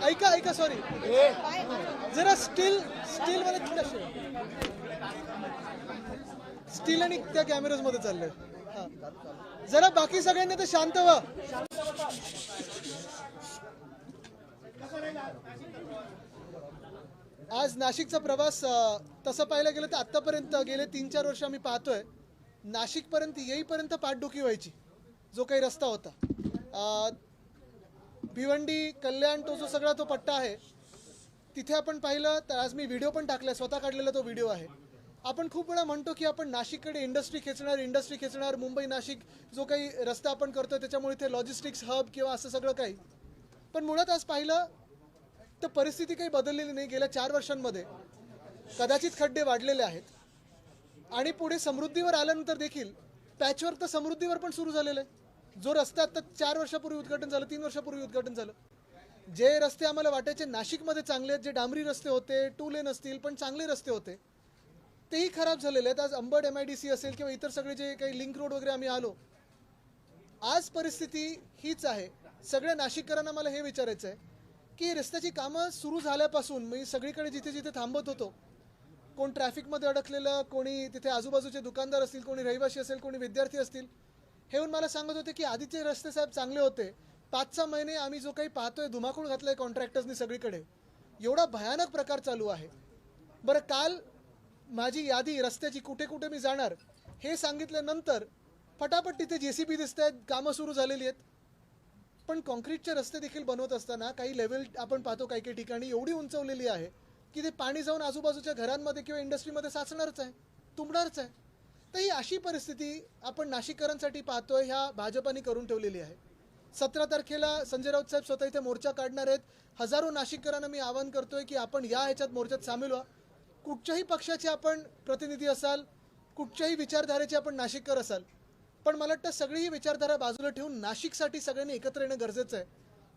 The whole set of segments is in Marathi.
ऐका ऐका सॉरी जरा स्टील मध्ये थोडं स्टील आणि त्या कॅमेराज मध्ये चाललंय. जरा बाकी सगळ्यांनी तर शांत व्हा. आज नाशिकचा प्रवास तसं पाहायला गेलं तर आतापर्यंत गेले 3-4 वर्ष आम्ही पाहतोय नाशिकपर्यंत येईपर्यंत पाठडुखी व्हायची. जो काही रस्ता होता भिवंडी कल्याण तो जो सगळा तो पट्टा आहे तिथे आपण पाहिलं तर आज मी व्हिडिओ पण टाकलाय स्वतः काढलेला तो व्हिडिओ आहे. आपण खूप वेळा म्हणतो की आपण नाशिककडे इंडस्ट्री खेचणार मुंबई नाशिक जो काही रस्ता आपण करतोय त्याच्यामुळे इथे लॉजिस्टिक्स हब किंवा असं सगळं काही. पण मुळात आज पाहिलं तर परिस्थिती काही बदललेली नाही. गेल्या 4 वर्षांमध्ये कदाचित खड्डे वाढलेले आहेत आणि पुढे समृद्धीवर आल्यानंतर देखील पॅचवर्क तर समृद्धीवर पण सुरू झालेलं आहे. जो रस्ता आता 4 वर्षापूर्वी उद्घाटन झालं 3 वर्षापूर्वी उद्घाटन झालं. जे रस्ते आम्हाला वाटायचे नाशिकमध्ये चांगले आहेत जे डांबरी रस्ते होते 2 लेन असतील पण चांगले रस्ते होते तेही खराब झालेले आहेत. आज अंबड MIDC असेल किंवा इतर सगळे जे काही लिंक रोड वगैरे आम्ही आलो आज परिस्थिती हीच आहे. सगळ्या नाशिककरांना मला हे विचारायचं आहे की रस्त्याची कामं सुरू झाल्यापासून मी सगळीकडे जिथे जिथे थांबत होतो कोण ट्रॅफिकमध्ये अडकलेलं कोणी तिथे आजूबाजूचे दुकानदार असतील कोणी रहिवासी असेल कोणी विद्यार्थी असतील हे येऊन मला सांगत होते की आधीचे रस्ते साहेब चांगले होते 5-6 महिने आम्ही जो काही पाहतोय धुमाकूळ घातलाय कॉन्ट्रॅक्टर्सनी सगळीकडे एवढा भयानक प्रकार चालू आहे. बरं काल माझी यादी रस्त्याची कुठे कुठे मी जाणार हे सांगितल्यानंतर फटाफट तिथे JCB दिसत आहेत कामं सुरू झालेली आहेत. पण कॉन्क्रीटचे रस्ते देखील बनवत असताना काही लेवल आपण पाहतो काही काही ठिकाणी एवढी उंचवलेली आहे की ते पाणी जाऊन आजूबाजूच्या घरांमध्ये किंवा इंडस्ट्रीमध्ये साचणारच आहे तुंबणारच आहे. तर ही अशी परिस्थिती आपण नाशिककरांसाठी पाहतोय ह्या भाजपाने करून ठेवलेली आहे. 17 तारखेला संजय राऊत साहेब स्वतः इथे मोर्चा काढणार आहेत. हजारो नाशिककरांना मी आवाहन करतोय की आपण या ह्याच्यात मोर्चात सामील व्हा. कुठच्याही पक्षाचे आपण प्रतिनिधी असाल कुठच्याही विचारधारेचे आपण नाशिककर असाल पण मला वाटतं सगळी ही विचारधारा बाजूला ठेवून नाशिकसाठी सगळ्यांनी एकत्र येणं गरजेचं आहे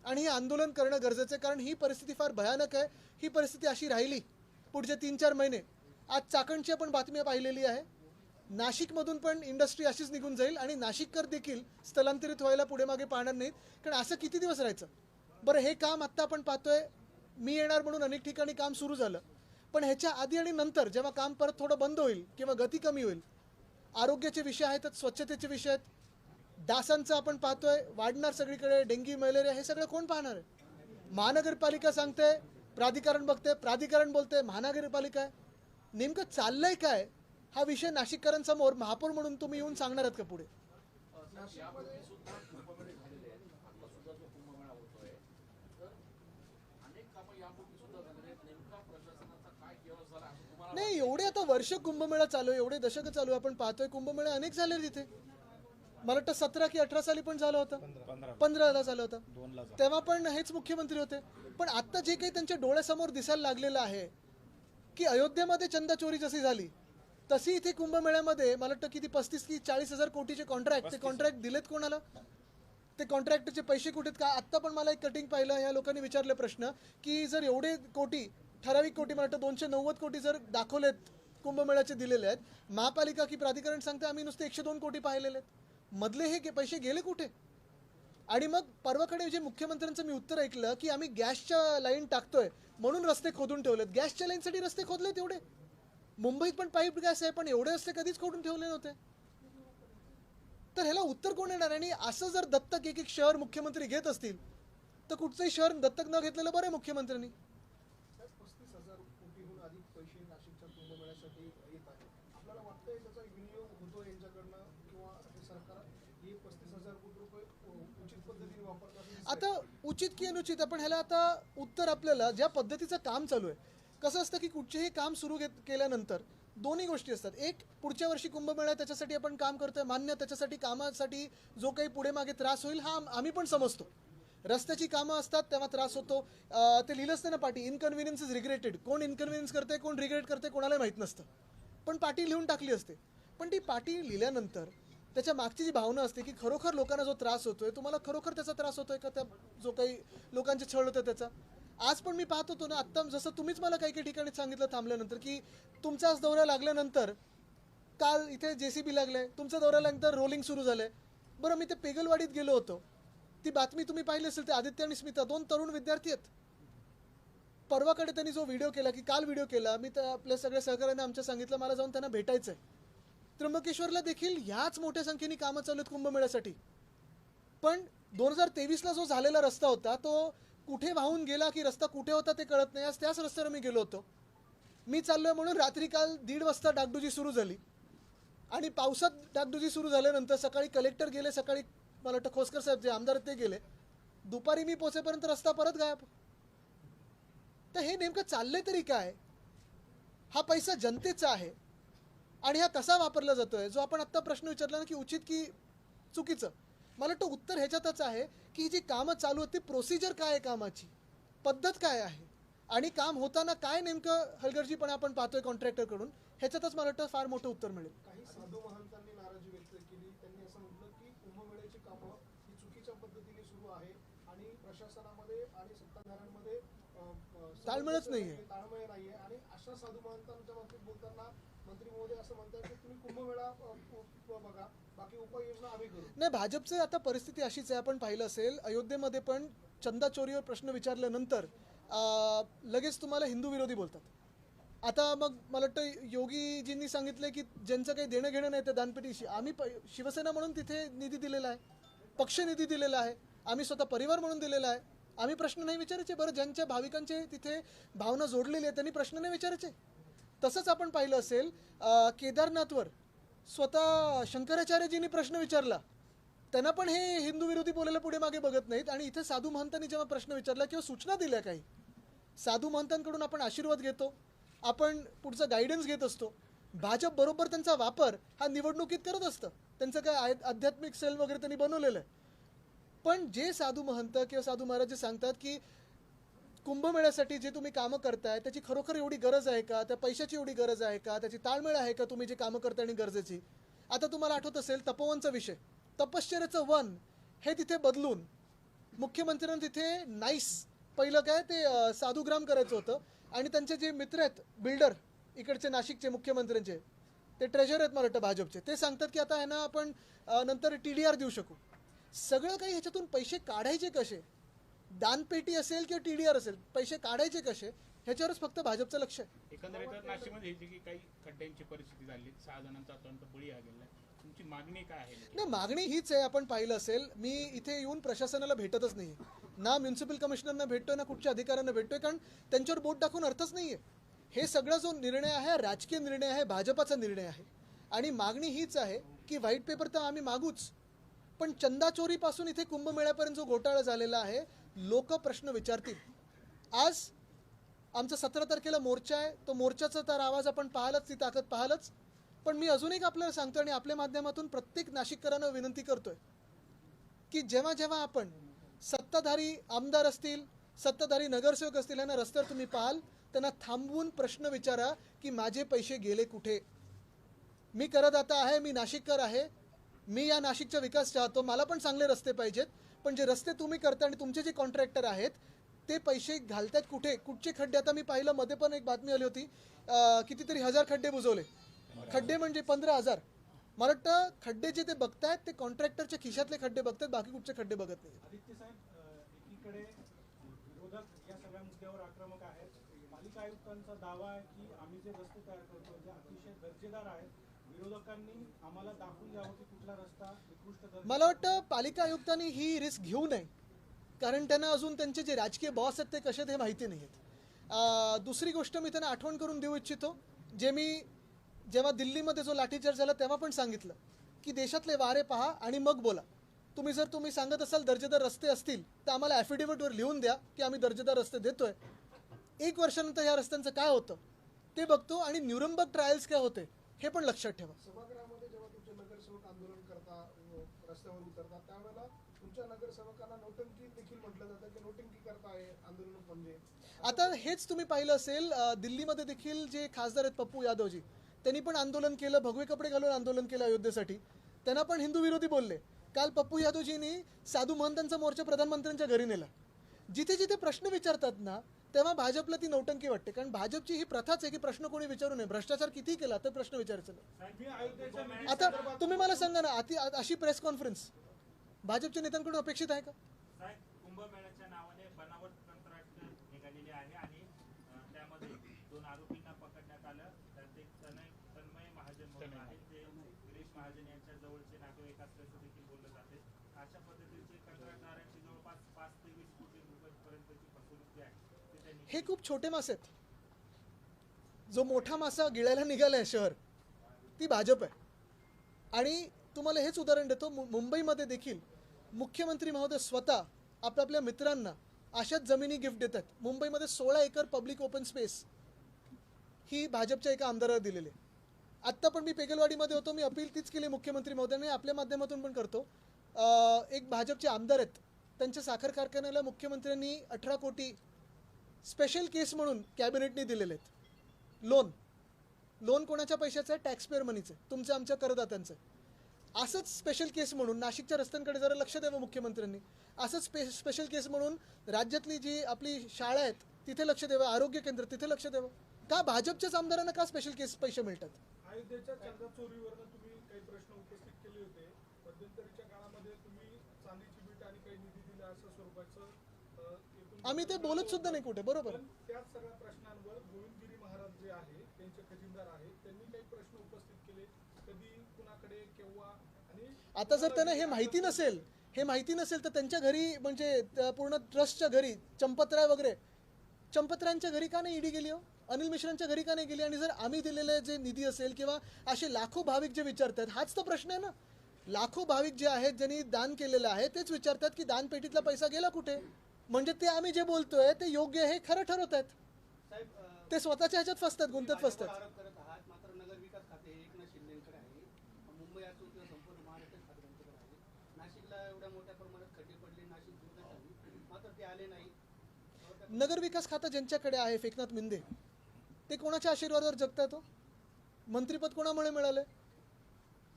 आणि हे आंदोलन करणं गरजेचं आहे. कारण ही परिस्थिती फार भयानक आहे. ही परिस्थिती अशी राहिली पुढचे 3-4 महिने. आज चाकणची आपण बातमी पाहिलेली आहे. नाशिकमधून पण इंडस्ट्री अशीच निघून जाईल आणि नाशिककर देखील स्थलांतरित व्हायला पुढे मागे पाहणार नाहीत. कारण असं किती दिवस राहायचं. बरं हे काम आत्ता आपण पाहतोय मी येणार म्हणून अनेक ठिकाणी काम सुरू झालं पण ह्याच्या आधी आणि नंतर जेव्हा काम परत थोडं बंद होईल किंवा गती कमी होईल आरोग्याचे विषय आहेत स्वच्छतेचे विषय आहेत. डासांचं आपण पाहतोय वाढणार सगळीकडे डेंग्यू मलेरिया हे सगळं कोण पाहणार आहे. महानगरपालिका सांगते प्राधिकरण बघते प्राधिकरण बोलते महानगरपालिका आहे. नेमकं चाललंय काय हा विषय नाशिककरांसमोर महापौर म्हणून तुम्ही येऊन सांगणार आहात का पुढे. नाही एवढे आता वर्ष कुंभमेळा चालू आहे एवढे दशक चालू आहे आपण पाहतोय कुंभमेळा अनेक झाले तिथे. मला वाटतं 17 की 18 साली पण झालं होतं 15ला झालं होतं तेव्हा पण हेच मुख्यमंत्री होते. पण आता जे काही त्यांच्या डोळ्यासमोर दिसायला लागलेलं आहे की अयोध्येमध्ये चंदा चोरी जशी झाली तशी इथे कुंभमेळ्यामध्ये मला वाटतं किती 35 की 40 हजार कोटीचे कॉन्ट्रॅक्ट ते कॉन्ट्रॅक्ट दिलेत कोणाला ते कॉन्ट्रॅक्टचे पैसे कुठेत का. आत्ता पण मला एक कटिंग पाहिलं या लोकांनी विचारले प्रश्न की जर एवढे कोटी ठराविक कोटी मला वाटतं 290 कोटी जर दाखवलेत कुंभमेळ्याचे दिलेले आहेत महापालिका की प्राधिकरण सांगते आम्ही नुसते 102 कोटी पाहिलेले आहेत मधले हे पैसे गेले कुठे. आणि मग परवाकडे जे मुख्यमंत्र्यांचं मी उत्तर ऐकलं की आम्ही गॅसच्या लाईन टाकतोय म्हणून रस्ते खोदून ठेवलेत. गॅसच्या लाईनसाठी रस्ते खोदले तेवढे मुंबईत पण पाईप गॅस आहे पण एवढे रस्ते कधीच खोदून ठेवले नव्हते. तर ह्याला उत्तर कोण येणार. आणि असं जर दत्तक एक शहर मुख्यमंत्री घेत असतील तर कुठचंही शहर दत्तक न घेतलेलं बरं आहे मुख्यमंत्र्यांनी. 35,000 कोटीहून अधिक पैसे नाशिकच्या कुंभमेळ्यासाठी येत आहेत. आपल्याला वाटतंय त्याचा विनियोग होतो यांच्याकडनं किंवा हे सरकार हे 35,000 कोटी रुपये उचित पद्धतीने वापरतात. आता उचित की अनुचित आपण ह्याला आता उत्तर आपल्याला ज्या पद्धतीचं काम चालू आहे कसं असतं की कुठचेही काम सुरू केल्यानंतर दोन्ही गोष्टी असतात. एक पुढच्या वर्षी कुंभमेळा त्याच्यासाठी आपण काम करतोय मान्य त्याच्यासाठी कामासाठी जो काही पुढे मागे त्रास होईल हा आम्ही पण समजतो. रस्त्याची कामं असतात तेव्हा त्रास होतो. ते लिहिलंच नाही ना पाटी इनकन्व्हिनियन्स इज रिग्रेटेड. कोण इनकन्व्हिनियन्स करते कोण रिग्रेट करते कोणालाही माहीत नसतं पण पाटी लिहून टाकली असते. पण ती पाटी लिहिल्यानंतर त्याच्या मागची जी भावना असते की खरोखर लोकांना जो त्रास होतोय तुम्हाला खरोखर त्याचा त्रास होतोय का त्या जो काही लोकांचे छळ होतं त्याचा. आज पण मी पाहत होतो ना आत्ता जसं तुम्हीच मला काही काही ठिकाणी सांगितलं थांबल्यानंतर की तुमचाच दौरा लागल्यानंतर काल इथे JCB लागले तुमचा दौरा लागल्यानंतर रोलिंग सुरू झालंय. बरं मी ते पेगलवाडीत गेलो होतो ती बातमी तुम्ही पाहिली असेल, ते आदित्य आणि स्मिता 2 तरुण विद्यार्थी आहेत. परवाकडे त्यांनी जो व्हिडिओ केला, की काल व्हिडिओ केला, मी तर आपल्या सगळ्या सहकाऱ्यांना आमच्या सांगितलं मला जाऊन त्यांना भेटायचं आहे. त्र्यंबकेश्वरला देखील ह्याच मोठ्या संख्येने कामं चालू आहेत कुंभमेळ्यासाठी. पण 2023ला जो झालेला रस्ता होता तो कुठे वाहून गेला की रस्ता कुठे होता ते कळत नाही. आज त्याच रस्त्यावर मी गेलो होतो. मी चाललोय म्हणून रात्री काल 1:30 वाजता डागडुजी सुरू झाली आणि पावसात डागडुजी सुरू झाल्यानंतर सकाळी कलेक्टर गेले, सकाळी मला वाटतं खोसकर साहेब जे आमदार आहेत ते गेले, दुपारी मी पोहोचेपर्यंत रस्ता परत गायब. तर हे नेमकं चाललंय तरी काय? हा पैसा जनतेचा आहे आणि हा कसा वापरला जातोय? जो आपण आत्ता प्रश्न विचारला ना की उचित की चुकीचं, मला वाटतं उत्तर ह्याच्यातच आहे की जी कामं चालू आहेत ती प्रोसिजर काय आहे, कामाची पद्धत काय आहे आणि काम होताना काय नेमकं हलगर्जीपणा आपण पाहतोय कॉन्ट्रॅक्टरकडून, ह्याच्यातच मला वाटतं फार मोठं उत्तर मिळेल. काही साधू महंतांनी नाराजी व्यक्त केली. त्यांनी असं म्हटलं की कुंभमेळ्याची कामं ही चुकीच्या पद्धतीने सुरू आहे आणि प्रशासनामध्ये आणि सत्ताधाऱ्यांमध्ये ताळमेळच नाहीये. ताळमेळ नाहीये. आणि अशा साधू महंतांच्या बाबतीत बोलताना मंत्री महोदय असं म्हणतात की तुम्ही कुंभमेळा बघा, बाकी उपाययोजना आम्ही करू. नाही, भाजपचं आता परिस्थिती अशीच आहे. आपण पाहिलं असेल अयोध्येमध्ये पण चंदा चोरीवर प्रश्न विचारल्यानंतर लगेच तुम्हाला हिंदू विरोधी बोलतात. आता मग मला वाटतं योगीजींनी सांगितलं की ज्यांचं काही देणं घेणं नाही त्या दानपेटीशी, आम्ही शिवसेना म्हणून तिथे निधी दिलेला आहे, पक्ष निधी दिलेला आहे, आम्ही स्वतः परिवार म्हणून दिलेला आहे. आम्ही प्रश्न नाही विचारायचे. बरं, ज्यांच्या भाविकांचे तिथे भावना जोडलेली आहे त्यांनी प्रश्न नाही विचारायचे. तसंच आपण पाहिलं असेल केदारनाथवर स्वतः शंकराचार्यजींनी प्रश्न विचारला, त्यांना पण हे हिंदू विरोधी बोलायला पुढे मागे बघत नाहीत. आणि इथे साधू महंतांनी जेव्हा प्रश्न विचारला किंवा सूचना दिल्या, काही साधू महंतांकडून आपण आशीर्वाद घेतो, आपण पुढचा गायडन्स घेत असतो. भाजप बरोबर त्यांचा वापर हा निवडणुकीत करत असतं. त्यांचं काय आध्यात्मिक सेल वगैरे त्यांनी बनवलेलं आहे. पण जे साधू महंत किंवा साधू महाराज जे सांगतात की कुंभमेळ्यासाठी जे तुम्ही कामं करताय त्याची खरोखर एवढी गरज आहे का, त्या पैशाची एवढी गरज आहे का, त्याची ताळमेळ आहे का तुम्ही जे कामं करताय आणि गरजेची. आता तुम्हाला आठवत असेल तपोवनचा विषय, तपश्चर्याचं वन हे तिथे बदलून मुख्यमंत्र्यांना तिथे नाईस पहिलं काय ते साधुग्राम करायचं होतं. आणि त्यांचे जे मित्र आहेत बिल्डर इकडचे नाशिकचे मुख्यमंत्र्यांचे, ते ट्रेजर आहेत मला वाटतं भाजपचे, ते सांगतात की आता आहे ना आपण नंतर TDR देऊ शकू. सगळं काही ह्याच्यातून पैसे काढायचे कसे, दानपेटी असेल किंवा TDR असेल, पैसे काढायचे कसे ह्याच्यावरच फक्त भाजपचं लक्ष आहे. एकंदरीत नाशिकमध्ये ही जी की काही खड्ड्यांची परिस्थिती झाली, 6 जणांचा अत्यंत बळी गेला, तुमची मागणी काय आहे? नाही, मागणी हीच आहे. आपण पाहिलं असेल मी इथे येऊन प्रशासनाला भेटतच नाही, ना म्युन्सिपल कमिशनरना भेटतोय ना कुठच्या अधिकाऱ्यांना भेटतोय, कारण त्यांच्यावर बोट टाकून अर्थच नाहीये. हे सगळा जो निर्णय आहे राजकीय निर्णय आहे, भाजपाचा निर्णय आहे. आणि मागणी हीच आहे की व्हाईट पेपर तर आम्ही मागूच, पण चंदा चोरीपासून इथे कुंभमेळ्यापर्यंत जो घोटाळा झालेला आहे, लोक प्रश्न विचारतील. आज आमचा 17 तारखेला मोर्चा आहे, तो मोर्चाचा तर आवाज आपण पाहालच, ती ताकद पाहालच. पण मी अजून एक आपल्याला सांगतो आणि आपल्या माध्यमातून प्रत्येक नाशिककरांना विनंती करतोय की जेव्हा जेव्हा आपण सत्ताधारी आमदार असतील, सत्ताधारी नगरसेवक असतील यांना रस्त्यावर तुम्ही पाहाल, त्यांना थांबवून प्रश्न विचारा की माझे पैसे गेले कुठे. मी करदाता आहे, मी नाशिककर आहे, मी या नाशिकचा विकास चाहतो, मला पण चांगले रस्ते पाहिजेत. पण जे रस्ते तुम्ही करता आणि तुमचे जे कॉन्ट्रॅक्टर आहेत ते पैसे घालतात कुठे, कुठचे खड्डे. आता मी पाहिलं मध्ये पण एक बातमी आली होती, कितीतरी 1000 खड्डे बुजवले. खड्डे म्हणजे 15,000. मला वाटतं खड्डे जे ते बघतायत ते कॉन्ट्रॅक्टरच्या खिशातले खड्डे बघतात, बाकी कुठचे खड्डे बघत नाही. आदित्य साहेब, एकीकडे विरोधक या सगळ्या मुद्द्यावर आक्रमक आहेत. पालिका आयुक्तांचा दावा आहे की आम्ही जे रस्ते तयार करतो जे अतिशय दर्जेदार आहेत, विरोधकांनी आम्हाला दाखवून द्यावं की कुठला रस्ता उत्कृष्ट दर्जाचा. मला वाटतं पालिका आयुक्तांनी ही रिस्क घेऊ नये, कारण त्यांना अजून त्यांचे जे राजकीय बॉस आहेत ते कसे आहेत हे माहिती नाही आहेत. दुसरी गोष्ट मी त्यांना आठवण करून देऊ इच्छितो, जे मी जेव्हा दिल्लीमध्ये जो लाठीचार्ज झाला तेव्हा पण सांगितलं की देशातले वारे पहा आणि मग बोला. तुम्ही सांगत असाल दर्जेदार रस्ते असतील तर आम्हाला ॲफिडेव्हिटवर लिहून द्या की आम्ही दर्जेदार रस्ते देतोय. 1 वर्षानंतर या रस्त्यांचं काय होतं ते बघतो आणि न्यूरमबर्ग ट्रायल्स काय होते हे पण लक्षात ठेवा. सभागृहामध्ये जेव्हा तुमचे नगरसेवक आंदोलन करता, रस्त्यावर उतरतात, त्यावेळेला तुमच्या नगरसेवकांना नोटंकी देखील म्हटलं जातं की नोटंकी करताय आंदोलन म्हणजे. आता हेच तुम्ही पाहिलं असेल दिल्लीमध्ये देखील जे खासदार आहेत पप्पू यादवजी, त्यांनी पण आंदोलन केलं, भगवे कपडे घालून आंदोलन केलं अयोध्येसाठी. त्यांना पण हिंदू विरोधी बोलले. काल पप्पू यादवजींनी साधू महंतांचा मोर्चा प्रधानमंत्र्यांच्या घरी नेला. जिथे जिथे प्रश्न विचारतात ना तेव्हा भाजपला ती नौटंकी वाटते, कारण भाजपची ही प्रथाच आहे की प्रश्न कोणी विचारू नये. भ्रष्टाचार किती केला तर प्रश्न विचारायचा नाही. आता तुम्ही मला सांगा ना, अशी प्रेस कॉन्फरन्स भाजपच्या नेत्यांकडून अपेक्षित आहे का? साहेब, कुंभमेळ्याच्या नावाने बनावट कंत्राट निघालेले आहे आणि त्यामध्ये 2 आरोपींना पकडण्यात आलं. त्यात एक तन्मय महाजन म्हणून आहे, ते गिरीश महाजन यांच्या जवळचे नातेवाईक असल्याचं देखील बोललं जाते. अशा पद्धतीचे कंत्राटदारांची जवळपास 5 ते 20 कोटी रुपयांपर्यंतची फसवणूक जी आहे ते त्यांनी हे खूप छोटे मासे आहेत. जो मोठा मासा गिळायला निघालाय शहर, ती भाजप आहे. आणि तुम्हाला हेच उदाहरण देतो, मुंबईमध्ये देखील मुख्यमंत्री महोदय स्वतः आपल्या मित्रांना अशाच जमिनी गिफ्ट देतात. मुंबईमध्ये 16 एकर पब्लिक ओपन स्पेस ही भाजपच्या एका आमदाराला दिलेली आहे. आत्ता पण मी पेगलवाडीमध्ये होतो, मी अपील तीच केली मुख्यमंत्री महोदयांनी, आपल्या माध्यमातून पण करतो. एक भाजपचे आमदार आहेत, त्यांच्या साखर कारखान्याला मुख्यमंत्र्यांनी 18 कोटी स्पेशल केस म्हणून कॅबिनेटने दिलेले आहेत. लोन कोणाच्या पैशाचं आहे? टॅक्सपेअर मनीचं, तुमचं आमच्या करदात्यांचं. असंच स्पेशल केस म्हणून नाशिकच्या रस्त्यांकडे जरा लक्ष द्यावं मुख्यमंत्र्यांनी. असंच स्पेशल केस म्हणून राज्यातली जी आपली शाळा आहेत तिथे लक्ष द्यावं, आरोग्य केंद्र तिथे लक्ष द्यावं. का भाजपच्याच आमदारांना का स्पेशल केस पैसे मिळतात? अयोध्येच्या चंदा चोरीवरनं तुम्ही काही प्रश्न उपस्थित केले होते. मध्यंतरीच्या काळामध्ये तुम्ही चांदीची बीट आणि काही निधी दिला असं स्वरूपाचं आम्ही ते बोलत सुद्धा नाही कुठे. बरोबर. पण त्याच सगळ्या प्रश्नांवर गोविंदगिरी महाराज जे आहे, त्यांचे खजिनदार आहेत, त्यांनी काही प्रश्न उपस्थित केले. कधी कुणाकडे, केव्हा. आणि आता जर त्यांना हे माहिती नसेल तर त्यांच्या घरी, म्हणजे पूर्ण ट्रस्टच्या घरी, चंपतराय वगैरे, चंपतरायांच्या घरी का नाही ईडी गेली हो? अनिल मिश्रांच्या घरी का नाही गेली? आणि जर आम्ही दिलेले जे निधी असेल किंवा असे लाखो भाविक जे विचारतात, हाच तर प्रश्न आहे ना. लाखो भाविक जे आहेत, ज्यांनी दान केलेलं आहे, तेच विचारतात की दानपेटीतला पैसा गेला कुठे. म्हणजे ते आम्ही जे बोलतोय ते योग्य आहे, खरं ठरवत आहेत. ते स्वतःच्या ह्याच्यात फसतात, गुंतत फसतात. आरोप करत आहात, मात्र नगर विकास खाते एकनाथ शिंदेकडे आहे. मुंबई असो किंवा संपूर्ण महाराष्ट्र खाते त्यांच्याकडे आहे. नाशिकला एवढ्या मोठ्या प्रमाणात खड्डे पडले, नाशिक दुर्गत झाली, मात्र ते आले नाही. नगर विकास खाता ज्यांच्याकडे आहे, एकनाथ शिंदे, ते कोणाच्या आशीर्वादावर जगतात? मंत्रीपद कोणामुळे मिळाले?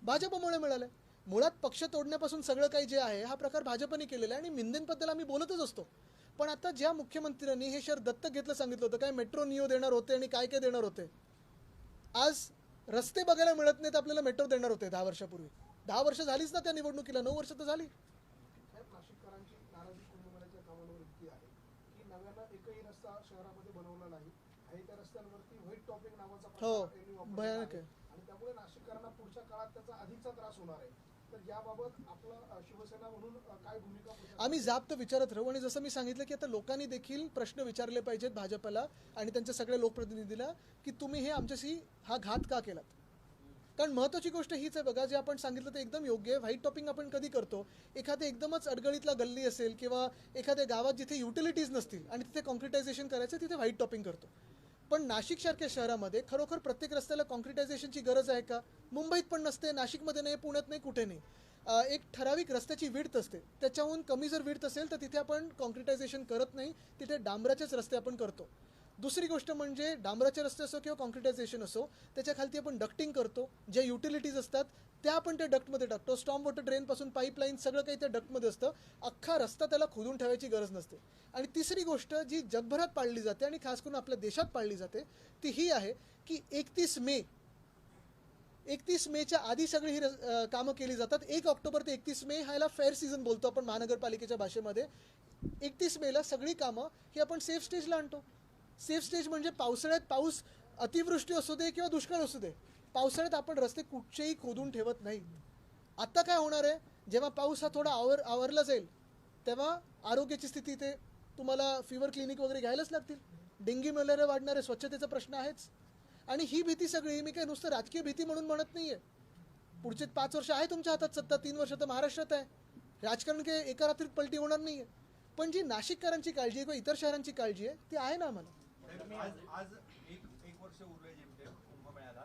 भाजपमुळे मिळाले. मुळात पक्ष तोडण्यापासून सगळं काही जे आहे हा प्रकार भाजपने केलेला आहे. आणि मिंदेंबद्दल आम्ही बोलतच असतो. पण आता ज्या मुख्यमंत्र्यांनी हे शहर दत्तक घेतलं सांगितलं होतं, काय मेट्रो नियो देणार होते आणि काय काय देणार होते, आज रस्ते बघायला मिळत नाहीत, आपल्याला मेट्रो देणार होते 10 वर्षापूर्वी. 10 वर्ष झालीच ना त्या निवडणुकीला, 9 वर्ष तर झाली. साहेब, नाशिककरांची नाराजी कुंभमेळ्याच्या कामांवर इतकी आहे की नव्यानं एकही रस्ता शहरामध्ये बनवला नाही. आणि त्या रस्त्यांवरती व्हाईट टॉपिंग नावाचा प्रकार यांनी वापरलेला भयानक आहे. आणि त्यामुळे नाशिककरांना पुढच्या काळात त्याचा अधिकचा त्रास होणार आहे. तर याबाबत आपलं शिवसेना म्हणून काय भूमिका? आम्ही जाब तर विचारत राहू. आणि जसं मी सांगितलं की आता लोकांनी देखील प्रश्न विचारले पाहिजेत भाजपला आणि त्यांच्या सगळ्या लोकप्रतिनिधीला की तुम्ही हे आमच्याशी हा घात का केलात. कारण महत्त्वाची गोष्ट हीच आहे बघा, जे आपण सांगितलं ते एकदम योग्य आहे. व्हाईट टॉपिंग आपण कधी करतो? एखाद्या एकदमच अडगळीतला गल्ली असेल किंवा एखाद्या गावात जिथे युटिलिटीज नसतील आणि तिथे कॉन्क्रिटायझेशन करायचं, तिथे व्हाईट टॉपिंग करतो. पण नाशिकसारख्या शहरामध्ये खरोखर प्रत्येक रस्त्याला कॉन्क्रिटायझेशनची गरज आहे का? मुंबईत पण नसते, नाशिकमध्ये नाही, पुण्यात नाही, कुठे नाही. एक ठराविक रस्त्याची विड्थ असते, त्याच्याहून कमी जर विड्थ असेल तर तिथे आपण कॉन्क्रिटायझेशन करत नाही, तिथे डांबराचेच रस्ते आपण करतो. दुसरी गोष्ट म्हणजे डांबराचे रस्ते असो किंवा कॉन्क्रिटायझेशन असो, त्याच्या खालती आपण डक्टिंग करतो. ज्या युटिलिटीज असतात त्या आपण त्या डक्टमध्ये टाकतो. स्टॉर्म वॉटर ड्रेनपासून पाईपलाईन सगळं काही त्या डक्टमध्ये असतं. अख्खा रस्ता त्याला खोदून ठेवायची गरज नसते. आणि तिसरी गोष्ट जी जगभरात पाळली जाते आणि खास करून आपल्या देशात पाळली जाते ती ही आहे की 31 मेच्या आधी सगळी ही कामं केली जातात. 1 ऑक्टोबर ते 31 मे ह्याला फेअर सीझन बोलतो आपण महानगरपालिकेच्या भाषेमध्ये. 31 मेला सगळी कामं ही आपण सेफ स्टेजला आणतो. सेफ स्टेज म्हणजे पावसाळ्यात पाऊस अतिवृष्टी असू दे किंवा दुष्काळ असू दे, पावसाळ्यात आपण रस्ते कुठचेही खोदून ठेवत नाही. आत्ता काय होणार आहे, जेव्हा पाऊस हा थोडा आवरला जाईल तेव्हा आरोग्याची स्थिती ते तुम्हाला फीवर क्लिनिक वगैरे घ्यायलाच लागतील. डेंग्यू मलेरिया वाढणार आहे, स्वच्छतेचा प्रश्न आहेच. आणि ही भीती सगळी मी काही नुसतं राजकीय भीती म्हणून म्हणत नाही आहे. पुढचे 5 वर्ष आहे तुमच्या हातात सत्ता, 3 वर्ष तर महाराष्ट्रात आहे. राजकारण काही एका रात्रीत पलटी होणार नाही आहे. पण जी नाशिककरांची काळजी आहे किंवा इतर शहरांची काळजी आहे ती आहे ना आम्हाला. आज एक वर्ष उरले जेमतेम कुंभमेळ्याला.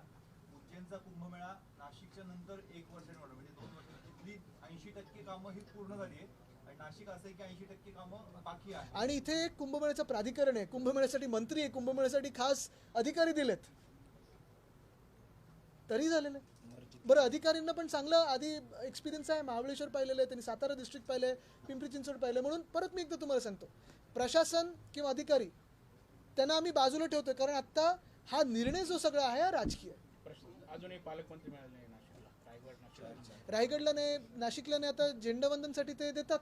उज्जैनचा कुंभमेळा नाशिकच्या नंतर 1 वर्षाने होणार, म्हणजे 2 वर्ष. तिथली 80% कामं ही पूर्ण झाली आहे आणि नाशिक असं आहे की 80% कामं बाकी आहे. आणि इथे कुंभमेळ्याचं प्राधिकरण आहे, कुंभमेळ्यासाठी मंत्री आहे, कुंभमेळ्यासाठी खास अधिकारी दिलेत, तरी झालेलं आहे. बरं, अधिकाऱ्यांना पण चांगलं आधी एक्सपिरियन्स आहे. महाबळेश्वर पाहिलेलं आहे त्यांनी, सातारा डिस्ट्रिक्ट पाहिलं आहे, पिंपरी चिंचवड पाहिलं. म्हणून परत मी एकदा तुम्हाला सांगतो, प्रशासन किंवा अधिकारी त्यांना आम्ही बाजूला ठेवतोय, कारण आत्ता हा निर्णय जो सगळा आहे हा राजकीय आहे. अजूनही पालकमंत्री मिळाले नाही नाशिकला, रायगड नाशिक. रायगडला नाही, नाशिकला नाही. आता झेंडावंदनसाठी ते देतात,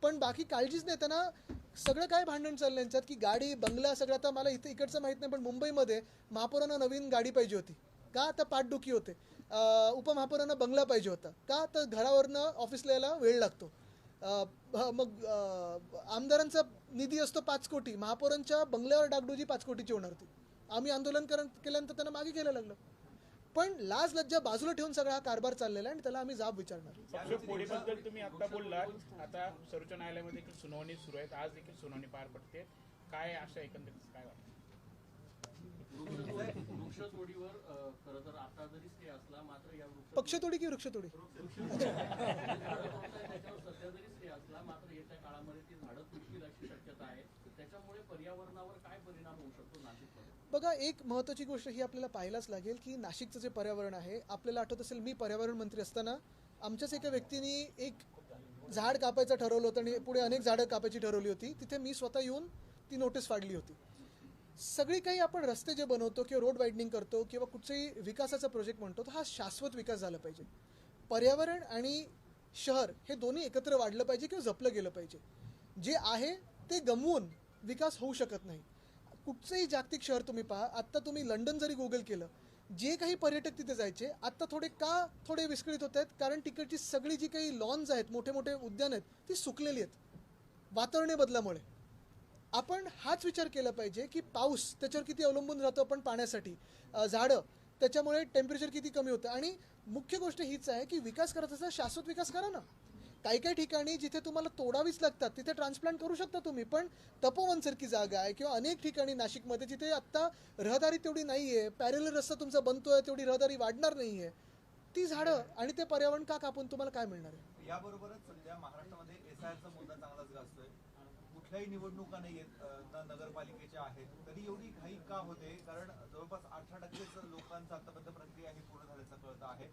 पण बाकी काळजीच नाही. त्यांना सगळं काय भांडण चाललं यांच्यात की गाडी बंगला सगळं. आता मला इकडचं माहीत नाही, पण मुंबईमध्ये महापौरांना नवीन गाडी पाहिजे होती का, आता पाठदुखी होते. उपमहापौरांना बंगला पाहिजे होता का, तर घरावरनं ऑफिसला यायला वेळ लागतो. मग आमदारांचा निधी असतो 5 कोटी, महापौरांच्या बंगल्यावर डागडुजी 5 कोटीची होणार ती. आम्ही आंदोलन केल्यानंतर त्यांना मागे घ्यायला लागलं. पण लाज लज्जा बाजूला ठेवून सगळा हा कारभार चाललेला आहे आणि त्याला आम्ही जाब विचारणार. पक्षफोडीबद्दल तुम्ही आता बोललात, आता सर्वोच्च न्यायालयामध्ये देखील सुनावणी सुरू आहेत, आज देखील सुनावणी पार पडते. काय अशा एकंदरीत काय वाटतं? वृक्षतोडीवर खरं तर आता जरी स्टे असला मात्र या पक्षतोडी की वृक्षतोडी? त्याच्यावर सध्या जरी स्टे असला मात्र येत्या काळामध्ये ती झाडं तुटतील अशी शक्यता आहे. त्याच्यामुळे पर्यावरणावर काय परिणाम होऊ शकतो नाशिकमध्ये? बघा, एक महत्त्वाची गोष्ट ही आपल्याला पाहायलाच लागेल की नाशिकचं जे पर्यावरण आहे, आपल्याला आठवत असेल मी पर्यावरण मंत्री असताना आमच्याच एका व्यक्तीने एक झाड कापायचं ठरवलं होतं आणि पुढे अनेक झाडं कापायची ठरवली होती. तिथे मी स्वतः येऊन ती नोटीस फाडली होती. सगळी काही आपण रस्ते जे बनवतो किंवा रोड वाईडनिंग करतो किंवा कुठचंही विकासाचा प्रोजेक्ट म्हणतो, तर हा शाश्वत विकास झाला पाहिजे. पर्यावरण आणि शहर हे दोन्ही एकत्र वाढलं पाहिजे किंवा जपलं गेलं पाहिजे. जे आहे ते गमवून विकास होऊ शकत नाही. कुठचंही जागतिक शहर तुम्ही पहा, आत्ता तुम्ही लंडन जरी गुगल केलं, जे काही पर्यटक तिथे जायचे आत्ता थोडे विस्कळीत होत आहेत, कारण तिकडची सगळी जी काही लॉन्स आहेत, मोठे मोठे उद्यान आहेत, ती सुकलेली आहेत वातावरणीय बदलामुळे. आपण हाच विचार केला पाहिजे की पाऊस त्याच्यावर किती अवलंबून राहतो आपण पाण्यासाठी, झाडं त्याच्यामुळे टेम्परेचर किती कमी होतं. आणि मुख्य गोष्ट हीच आहे की विकास करत असताना शाश्वत विकास करा ना. काही ठिकाणी जिथे तुम्हाला तोडावीच लागतात तिथे ट्रान्सप्लांट करू शकता तुम्ही, पण तपोवनसारखी जागा आहे किंवा अनेक ठिकाणी नाशिकमध्ये जिथे आत्ता रहदारी तेवढी नाही आहे, पॅरेलल रस्ता तुमचा बनतोय, तेवढी रहदारी वाढणार नाही आहे, ती झाडं आणि ते पर्यावरण का कापून तुम्हाला काय मिळणार आहे? याबरोबरच सध्या महाराष्ट्रामध्ये SIR चा मुद्दा चांगलाच गाजतोय. कुठल्याही निवडणुका नाही आहेत, ना नगरपालिकेच्या आहेत, तरी एवढी घाई का होते? कारण जवळपास 18% लोकांचा आतापर्यंत प्रक्रिया ही पूर्ण झाल्याचं कळतं आहे.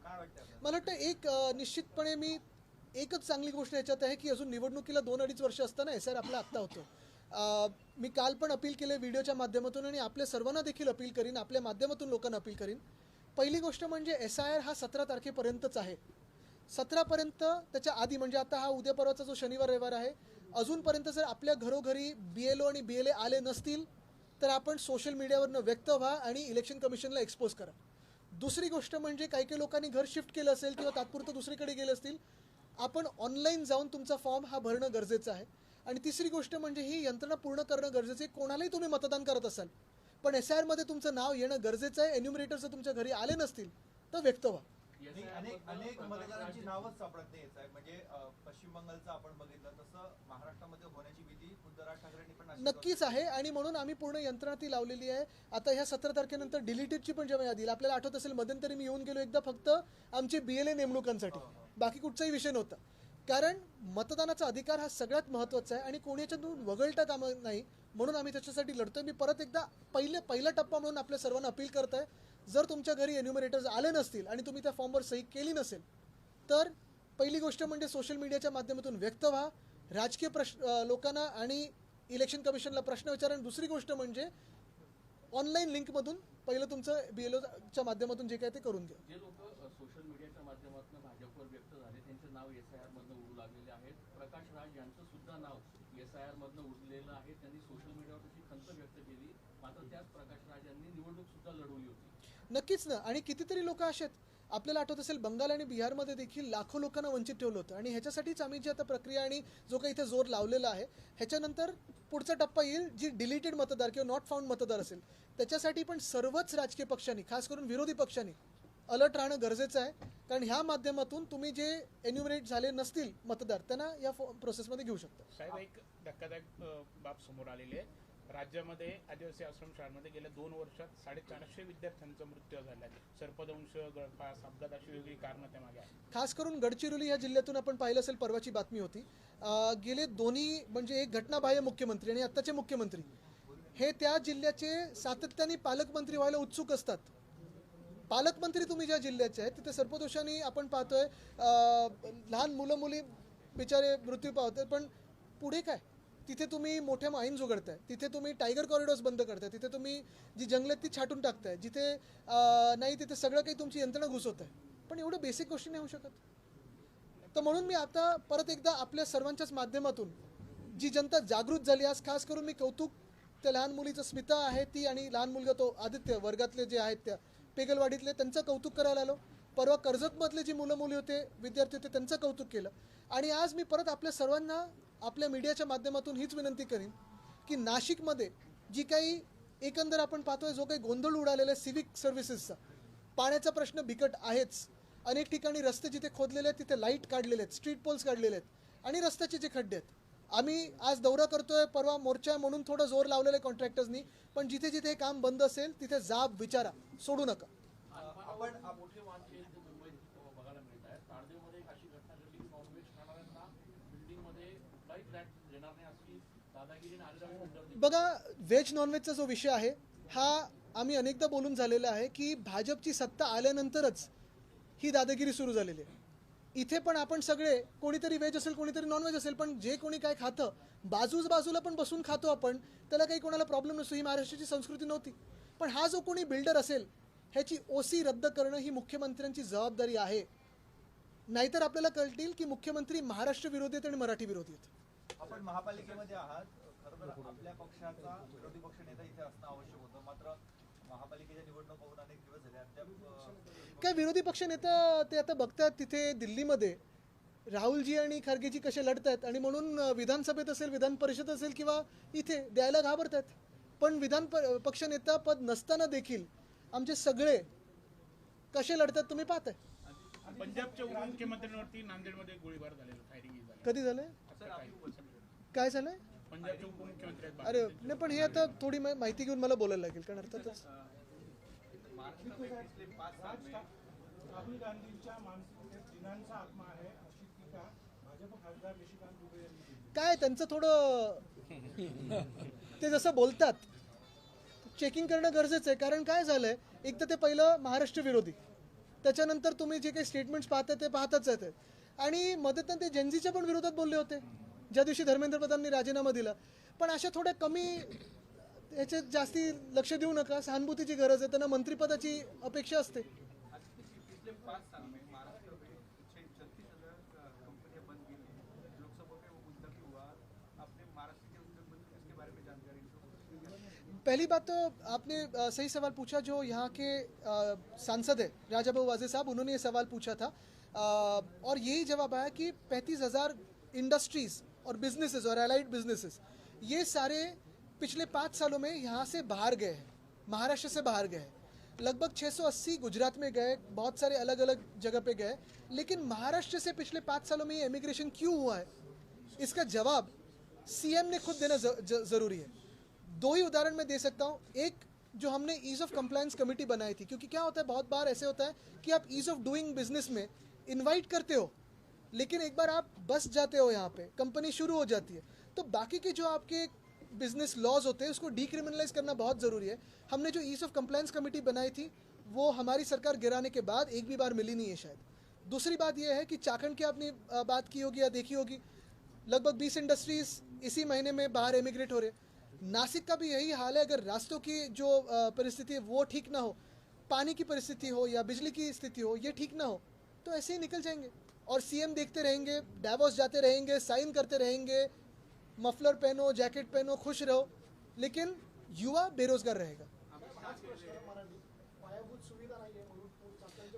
काय वाटतं आपल्याला? मला वाटतं एक निश्चितपणे मी एकच चांगली गोष्ट याच्यात आहे की अजून निवडणुकीला 2-2.5 वर्ष असताना SIR आपला आत्ता होतो. मी काल पण अपील केले व्हिडिओच्या माध्यमातून आणि आपल्या सर्वांना देखील अपील करीन, आपल्या माध्यमातून लोकांना अपील करीन. पहिली गोष्ट म्हणजे SIR हा 17 तारखेपर्यंतच आहे. 17पर्यंत त्याच्या आधी म्हणजे आता हा उद्या परवाचा जो शनिवार रविवार आहे, अजूनपर्यंत जर आपल्या घरोघरी BLO आणि BLA आले नसतील तर आपण सोशल मीडियावरनं व्यक्त व्हा आणि इलेक्शन कमिशनला एक्सपोज करा. दुसरी गोष्ट म्हणजे काही लोकांनी घर शिफ्ट केलं असेल किंवा तात्पुरतं दुसरीकडे गेले असतील, आपण ऑनलाईन जाऊन तुमचा फॉर्म हा भरणं गरजेचं आहे. आणि तिसरी गोष्ट म्हणजे ही यंत्रणा पूर्ण करणं गरजेचं आहे. कोणालाही तुम्ही मतदान करत असाल पण SIR मध्ये तुमचं नाव येणं गरजेचं आहे. एन्युमरेटर जर तुमच्या घरी आले नसतील तर व्यक्त व्हा. अनेक मतदारांची नावच सापडत नाही साहेब. म्हणजे पश्चिम बंगालचं आपण बघितलं तसं महाराष्ट्रामध्ये होण्याची भीती खुद्द राज ठाकरेंनी पण नक्कीच आहे आणि म्हणून आम्ही पूर्ण यंत्रणा ती लावलेली आहे. आता ह्या 17 तारखेनंतर डिलीटेडची पण जेव्हा यादी आपल्याला आठवत असेल, मध्यंतरी मी येऊन गेलो एकदा फक्त आमची BLA नेमणुकांसाठी, बाकी कुठचाही विषय नव्हता. कारण मतदानाचा अधिकार हा सगळ्यात महत्त्वाचा आहे आणि कोणी याच्यातून वगळता कामं नाही, म्हणून आम्ही त्याच्यासाठी लढतोय. मी परत एकदा पहिला टप्पा म्हणून आपल्या सर्वांना अपील करत आहे, जर तुमच्या घरी एन्युमरेटर्स आले नसतील आणि तुम्ही त्या फॉर्मवर सही केली नसेल तर पहिली गोष्ट म्हणजे सोशल मीडियाच्या माध्यमातून व्यक्त व्हा, राजकीय लोकांना आणि इलेक्शन कमिशनला प्रश्न विचारा. आणि दुसरी गोष्ट म्हणजे ऑनलाईन लिंकमधून पहिलं तुमचं BLOच्या माध्यमातून जे काय ते करून घ्या. जे लोक सोशल मीडियाच्या माध्यमातून भाजपवर व्यक्त झाले त्यांचे नाव SIR मधनं उडू लागलेले आहेत. प्रकाश राज यांचं सुद्धा नाव SIR मधनं उडलेलं आहे. त्यांनी सोशल मीडियावर त्याची खंत व्यक्त केली, मात्र त्याच प्रकाश राज यांनी निवडणूक सुद्धा लढवली होती. नक्कीच ना. आणि कितीतरी लोक असे आहेत, आपल्याला आठवत असेल बंगाल आणि बिहारमध्ये देखील लाखो लोकांना वंचित ठेवलं होतं. आणि ह्याच्यासाठीच आम्ही जी आता प्रक्रिया आणि जो काही इथे जोर लावलेला आहे, ह्याच्यानंतर पुढचा टप्पा येईल जी डिलीटेड मतदार किंवा नॉट फाउंड मतदार असेल त्याच्यासाठी पण सर्वच राजकीय पक्षांनी, खास करून विरोधी पक्षांनी अलर्ट राहणं गरजेचं आहे. कारण ह्या माध्यमातून तुम्ही जे एन्युमरेट झाले नसतील मतदार त्यांना या प्रोसेसमध्ये घेऊ शकता. साहेब, एक धक्कादायक बाब समोर आलेली आहे. राज्यामध्ये आदिवासी आश्रमशाळांमध्ये गेल्या 2 वर्षात 450 विद्यार्थ्यांचा मृत्यू झाला आहे. सर्पदंश, गळफास, अपघात अशी वेगळी कारणं त्यामागे आहेत. खास करून गडचिरोली या जिल्ह्यातून आपण पाहिलं असेल, परवाची बातमी होती. गेले दोन्ही म्हणजे एक घटनाबाह्य मुख्यमंत्री आणि आत्ताचे मुख्यमंत्री हे त्या जिल्ह्याचे सातत्याने पालकमंत्री व्हायला उत्सुक असतात. पालकमंत्री तुम्ही ज्या जिल्ह्याचे आहेत तिथे सर्पदोषांनी आपण पाहतोय लहान मुलं मुली बिचारे मृत्यू पावतात. पण पुढे काय? तिथे तुम्ही मोठ्या माईन्स उघडताय, तिथे तुम्ही टायगर कॉरिडॉर्स बंद करताय, तिथे तुम्ही जी जंगलात ती छाटून टाकताय, जिथे नाही तिथे सगळं काही तुमची यंत्रणा घुसवत आहे. पण एवढं बेसिक गोष्टी नाही होऊ शकत. तर म्हणून मी आता परत एकदा आपल्या सर्वांच्याच माध्यमातून जी जनता जागृत झाली, आज खास करून मी कौतुक त्या लहान मुलीचं स्मिता आहे ती आणि लहान मुलगा तो आदित्य वर्गातले जे आहेत त्या पेगलवाडीतले, त्यांचं कौतुक करायला आलो. परवा कर्जतमधले जी मुलं मुली होते, विद्यार्थी होते, त्यांचं कौतुक केलं. आणि आज मी परत आपल्या सर्वांना आपल्या मीडियाच्या माध्यमातून हीच विनंती करीन की नाशिकमध्ये जी काही एकंदर आपण पाहतोय जो काही गोंधळ उडालेला आहे सिव्हिक सर्व्हिसेसचा, पाण्याचा प्रश्न बिकट आहेच. अनेक ठिकाणी रस्ते जिथे खोदलेले आहेत तिथे लाईट काढलेले आहेत, स्ट्रीट पोल्स काढलेले आहेत आणि रस्त्याचे जे खड्डे आहेत. आम्ही आज दौरा करतोय, परवा मोर्चा म्हणून थोडं जोर लावलेलं आहे कॉन्ट्रॅक्टर्सनी, पण जिथे जिथे हे काम बंद असेल तिथे जाब विचारा, सोडू नका. आपण मोठे वाहन मुंबईत बघायला मिळत आहे. ताडदेवमध्ये एक अशी घटना घडली की नॉनव्हेज खाणाऱ्यांना बिल्डिंगमध्ये कुठलाही फ्लॅट देणार नाही अशी दादागिरीने आलेल्या. बघा, व्हेज नॉनव्हेजचा जो विषय आहे हा आम्ही अनेकदा बोलून झालेला आहे की भाजपची सत्ता आल्यानंतरच ही दादागिरी सुरू झालेली आहे. इथे पण आपण सगळे कोणीतरी व्हेज असेल कोणीतरी नॉनव्हेज असेल, पण जे कोणी काय खातं बाजूला पण बसून खातो आपण, त्याला काही कोणाला प्रॉब्लेम नसतो. ही महाराष्ट्राची संस्कृती नव्हती. पण हा जो कोणी बिल्डर असेल ह्याची ओसी रद्द करणं ही मुख्यमंत्र्यांची जबाबदारी आहे. नाहीतर आपल्याला कळतील की मुख्यमंत्री महाराष्ट्र विरोधी आहेत आणि मराठी विरोधी आहेत. आपण महापालिकेमध्ये आहात, खरं तर आपल्या पक्षाचा विरोधी पक्ष नेता इथे असणं आवश्यक होतं, मात्र महापालिकेच्या निवडणूक होऊन अनेक दिवस झाले अद्याप काय विरोधी पक्ष नेता ते आता बघतात तिथे दिल्लीमध्ये राहुलजी आणि खरगेजी कसे लढत आहेत आणि म्हणून विधानसभेत असेल, विधान परिषद असेल किंवा इथे द्यायला घाबरतात. पण पक्ष नेता पद नसताना देखील आमचे सगळे कसे लढतात तुम्ही पाहताय. पंजाबच्या उपमुख्यमंत्र्यांवरती नांदेडमध्ये गोळीबार झालेला, फायरिंग झाली. कधी झालंय, काय झालंय? पंजाबचे उपमुख्यमंत्री आहेत. अरे नाही, पण हे आता थोडी माहिती घेऊन मला बोलायला लागेल, कारण अर्थातच राहुल गांधींच्या मानसिकतेत जिनांचा आत्मा आहे अशी टीका भाजप खासदार निशिकांत दुबे यांनी केली. काय त्यांचं थोडं ते जसं बोलतात चेकिंग करणं गरजेचं आहे. कारण काय झालंय, एक तर ते पहिलं महाराष्ट्र विरोधी, त्याच्यानंतर तुम्ही जे काही स्टेटमेंट्स पाहताय ते पाहतच आहेत. आणि मध्यंतरी ते जनजीच्या पण विरोधात बोलले होते ज्या दिवशी धर्मेंद्र प्रधाननी राजीनामा दिला. पण अशा थोड्या कमी याच्यात जास्ती लक्ष देऊ नका. सहानुभूतीची गरज आहे, त्यांना मंत्रिपदाची अपेक्षा असते. पिछले 5 साल में महाराष्ट्र में 36,000 कंपनियां बंद की हैं। लोकसभा में वो मुद्दा भी हुआ। आपने महाराष्ट्र के उद्योगपति इसके बारे में जानकारी दी? पहली बात तो आपने सही सवाल पूछा. जो यहाँ के सांसद है राजा बाबू वाजे साहब, उन्होंने ये सवाल पूछा था और यही जवाब आया कि 35,000 इंडस्ट्रीज और बिजनेसेस और एलाइड बिजनेसेस ये सारे पिछले 5 सालों में यहाँ से बाहर गए हैं, महाराष्ट्र से बाहर गए हैं. लगभग 680 गुजरात में गए, बहुत सारे अलग अलग जगह पे गए. लेकिन महाराष्ट्र से पिछले 5 सालों में ये इमिग्रेशन क्यों हुआ है, इसका जवाब सीएम ने खुद देना ज़रूरी है. 2 ही उदाहरण मैं दे सकता हूँ. एक, जो हमने ईज़ ऑफ कंप्लायंस कमेटी बनाई थी, क्योंकि क्या होता है बहुत बार ऐसे होता है कि आप ईज़ ऑफ डूइंग बिजनेस में इन्वाइट करते हो, लेकिन एक बार आप बस जाते हो यहाँ पे, कंपनी शुरू हो जाती है, तो बाकी के जो आपके बिजनेस लॉज होते हैं उसको डीक्रिमिनलाइज करना बहुत ज़रूरी है. हमने जो ईज़ ऑफ कंप्लायंस कमेटी बनाई थी वो हमारी सरकार गिराने के बाद एक भी बार मिली नहीं है शायद. दूसरी बात यह है कि चाकण की आपने बात की होगी या देखी होगी, लगभग 20 इंडस्ट्रीज इसी महीने में बाहर एमिग्रेट हो रहे. नासिक का भी यही हाल है. अगर रास्तों की जो परिस्थिति है वो ठीक ना हो, पानी की परिस्थिति हो या बिजली की स्थिति हो ये ठीक ना हो, तो ऐसे ही निकल जाएंगे. और सीएम देखते रहेंगे, डावोस जाते रहेंगे, साइन करते रहेंगे, मफलर पहनो, जैकेट पहनो, खुश रहो, लेकिन युवा बेरोजगार रहेगा.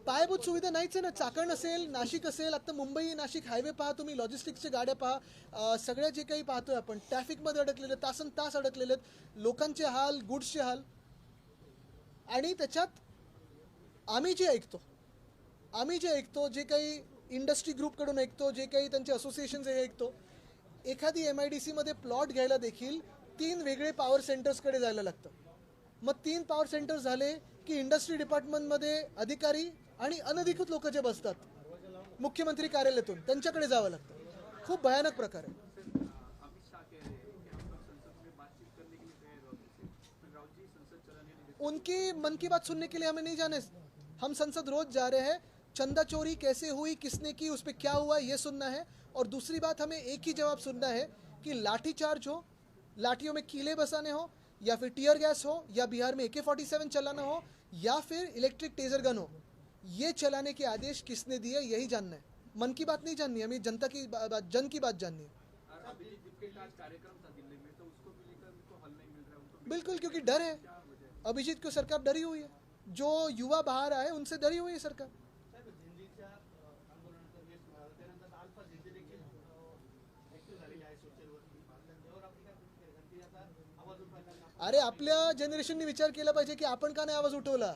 पायाभूत सुविधा नाहीच आहे ना. चाकण असेल, नाशिक असेल, आता मुंबई नाशिक हायवे पहा तुम्ही, लॉजिस्टिक्सच्या गाड्या पहा, सगळ्या जे काही पाहतोय आपण ट्रॅफिकमध्ये अडकलेले, तासन तास अडकलेले आहेत, लोकांचे हाल, गुड्सचे हाल. आणि त्याच्यात आम्ही जे ऐकतो, जे काही इंडस्ट्री ग्रुपकडून ऐकतो, जे काही त्यांचे असोसिएशन्स हे ऐकतो, एखादी MIDC मध्ये प्लॉट घ्यायला देखील 3 वेगळे पॉवर सेंटर्सकडे जायला लागतं. मग 3 पॉवर सेंटर्स झाले की इंडस्ट्री डिपार्टमेंटमध्ये अधिकारी आणि अनधिकृत लोक जे बसतात मुख्यमंत्री कार्यालयातून त्यांच्याकडे जावं लागतं. खूप भयानक प्रकार आहे. अमित शाह कह रहे हैं कि हम लोग संसद में बातचीत करने के लिए तैयार होते थे, फिर राहुल जी संसद चलाने नहीं. उनकी मन की बात सुनने के लिए हमें नहीं जाने. हम संसद रोज जा रहे हैं. चंदा चोरी कैसे हुई, किसने की, उस पर क्या हुआ ये सुनना है. और दूसरी बात, हमें एक ही जवाब सुनना है कि लाठीचार्ज हो, लाठियों में कीले बसाने हो, या फिर टीयर गैस हो, या बिहार में AK-47 चलाना हो, या फिर इलेक्ट्रिक टेजर गन हो, ये चलाने के आदेश किसने दिए यही जानना है. मन की बात नहीं जाननी, हमें जनता की जन की बात जाननी है। और अभिजीत दीपके का आज कार्यक्रम था दिल्ली में, तो उसको भी लेकर उनको हल नहीं मिल रहा है, उनको बिल्कुल, क्योंकि डर है। अभिजीत को सरकार डरी हुई है, जो युवा बाहर आए उनसे डरी हुई है सरकार। साहेब, झिंजीच्या आंदोलनाचा वेश मिळाला, त्यानंतर अल्फा झिंजी देखील ऍक्टिव्ह झालेली आहे सोशलवरती. त्यावर आपली काय प्रतिक्रिया आहे? कारण की आता आवाज उठवायला अरे आपल्या जनरेशननी विचार केला पाहिजे की आपण का नाही आवाज उठवला.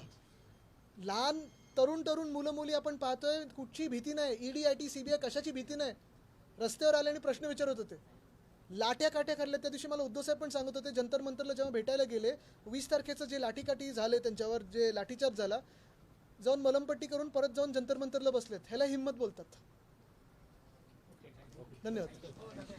लहान तरुण मुलं मुली आपण पाहतोय, कुठची भीती नाही, ईडी आयटी सीबीआय कशाची भीती नाही. रस्त्यावर आले आणि प्रश्न विचारत होते, लाट्या काट्या खाल्ल्या. त्या दिवशी मला उद्धव साहेब पण सांगत होते, जंतर मंतरला जेव्हा भेटायला गेले 20 तारखेचं जे लाठीकाठी झाले, त्यांच्यावर जे लाठीचार्ज झाला, जाऊन मलमपट्टी करून परत जाऊन जंतर मंतरला बसलेत. ह्याला हिंमत बोलतात. धन्यवाद.